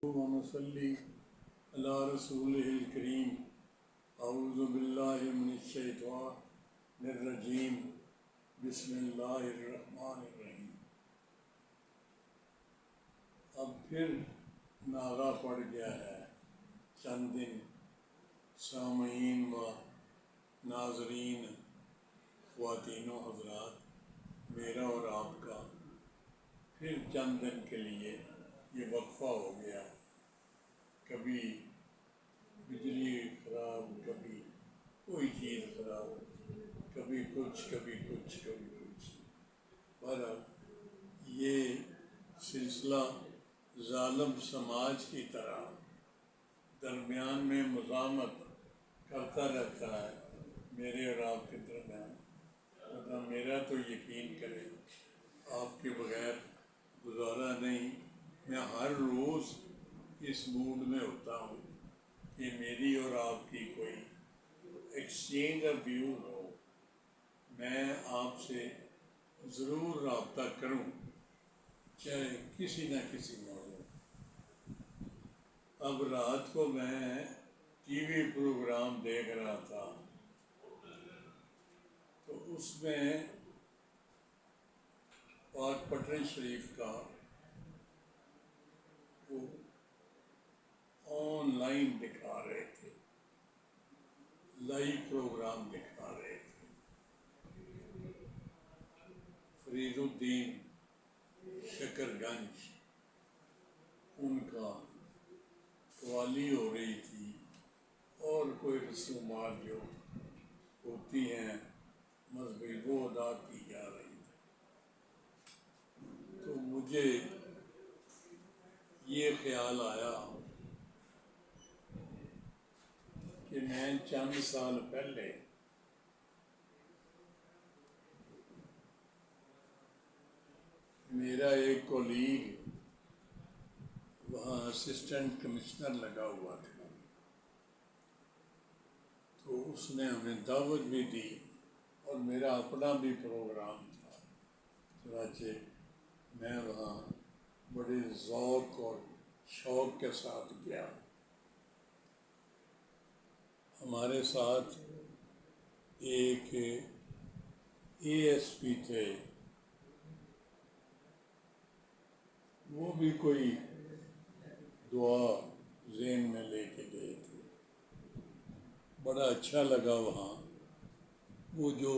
ونصلي على رسوله الكريم اعوذ باللہ من الشیطان الرجیم بسم اللہ الرحمن الرحیم۔ اب پھر نعرہ پڑ گیا ہے، چند دن سامعین و ناظرین خواتین و حضرات، میرا اور آپ کا پھر چند دن کے لیے یہ وقفہ ہو گیا۔ کبھی بجلی خراب، کبھی کوئی چیز خراب، کبھی کچھ کبھی کچھ کبھی کچھ۔ بہرحال یہ سلسلہ ظالم سماج کی طرح درمیان میں مزاحمت کرتا رہتا ہے میرے اور آپ کے درمیان۔ ورنہ میرا تو یقین کرے آپ کے بغیر گزارا نہیں۔ میں ہر روز اس موڈ میں ہوتا ہوں کہ میری اور آپ کی کوئی ایکسچینج آف ویو ہو، میں آپ سے ضرور رابطہ کروں، چاہے کسی نہ کسی موضوع۔ اب رات کو میں ٹی وی پروگرام دیکھ رہا تھا تو اس میں پاک پٹن شریف کا وہ آن لائن دکھا رہے تھے، لائیو پروگرام دکھا رہے تھے۔ فرید الدین شکر گنج ان کا قوالی ہو رہی تھی اور کوئی رسومات جو ہوتی ہیں مذہبی وہ ادا کی جا رہی تھی۔ تو مجھے یہ خیال آیا کہ میں چند سال پہلے میرا ایک کولیگ وہاں اسسٹنٹ کمشنر لگا ہوا تھا، تو اس نے ہمیں دعوت بھی دی اور میرا اپنا بھی پروگرام تھا، چنانچہ میں وہاں بڑے ذوق اور شوق کے ساتھ گیا۔ ہمارے ساتھ ایک اے ایس پی تھے، وہ بھی کوئی دعا ذہن میں لے کے گئے تھے۔ بڑا اچھا لگا وہاں۔ وہ جو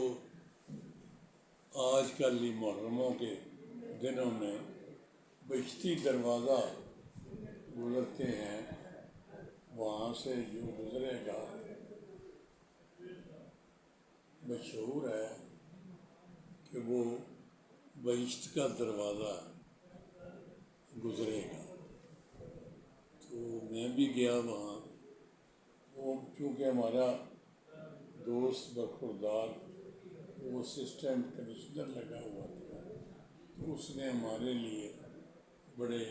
آج کل ہی محرموں کے دنوں میں بہشتی دروازہ گزرتے ہیں، وہاں سے جو گزرے گا مشہور ہے کہ وہ بہشت کا دروازہ گزرے گا۔ تو میں بھی گیا وہاں۔ وہ چونکہ ہمارا دوست برخوردار وہ اسسٹنٹ کمشنر لگا ہوا تھا، تو اس نے ہمارے لیے بڑے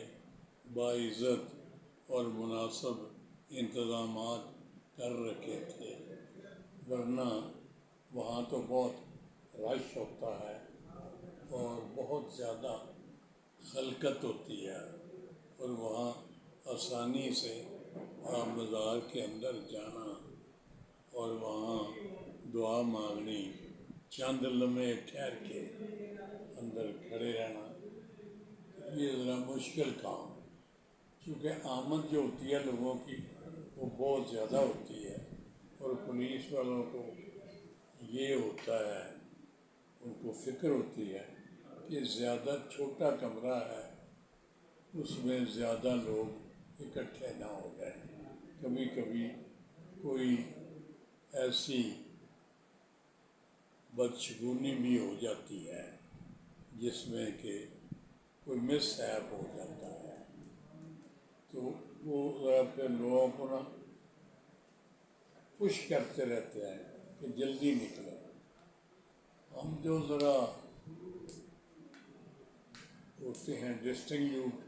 باعزت اور مناسب انتظامات کر رکھے تھے، ورنہ وہاں تو بہت رش ہوتا ہے اور بہت زیادہ خلقت ہوتی ہے، اور وہاں آسانی سے آپ مزار کے اندر جانا اور وہاں دعا مانگنی، چند لمحے ٹھہر کے اندر کھڑے رہنا، یہ ذرا مشکل کام ہے، چونکہ آمد جو ہوتی ہے لوگوں کی وہ بہت زیادہ ہوتی ہے، اور پولیس والوں کو یہ ہوتا ہے، ان کو فکر ہوتی ہے کہ زیادہ چھوٹا کمرہ ہے، اس میں زیادہ لوگ اکٹھے نہ ہو جائیں۔ کبھی کبھی کوئی ایسی بدشگونی بھی ہو جاتی ہے جس میں کہ کوئی مس ہیپ ہو جاتا ہے، تو وہ پھر لوگوں کو نا پش کرتے رہتے ہیں کہ جلدی نکلیں۔ ہم جو ذرا ہوتے ہیں ڈسٹنگیوٹ،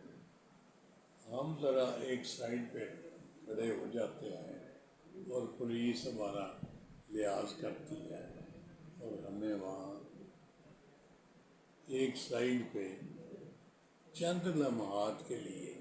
ہم ذرا ایک سائڈ پہ کھڑے ہو جاتے ہیں اور پولیس ہمارا لحاظ کرتی ہے اور ہمیں وہاں ایک سائڈ پہ چند لمحات کے لیے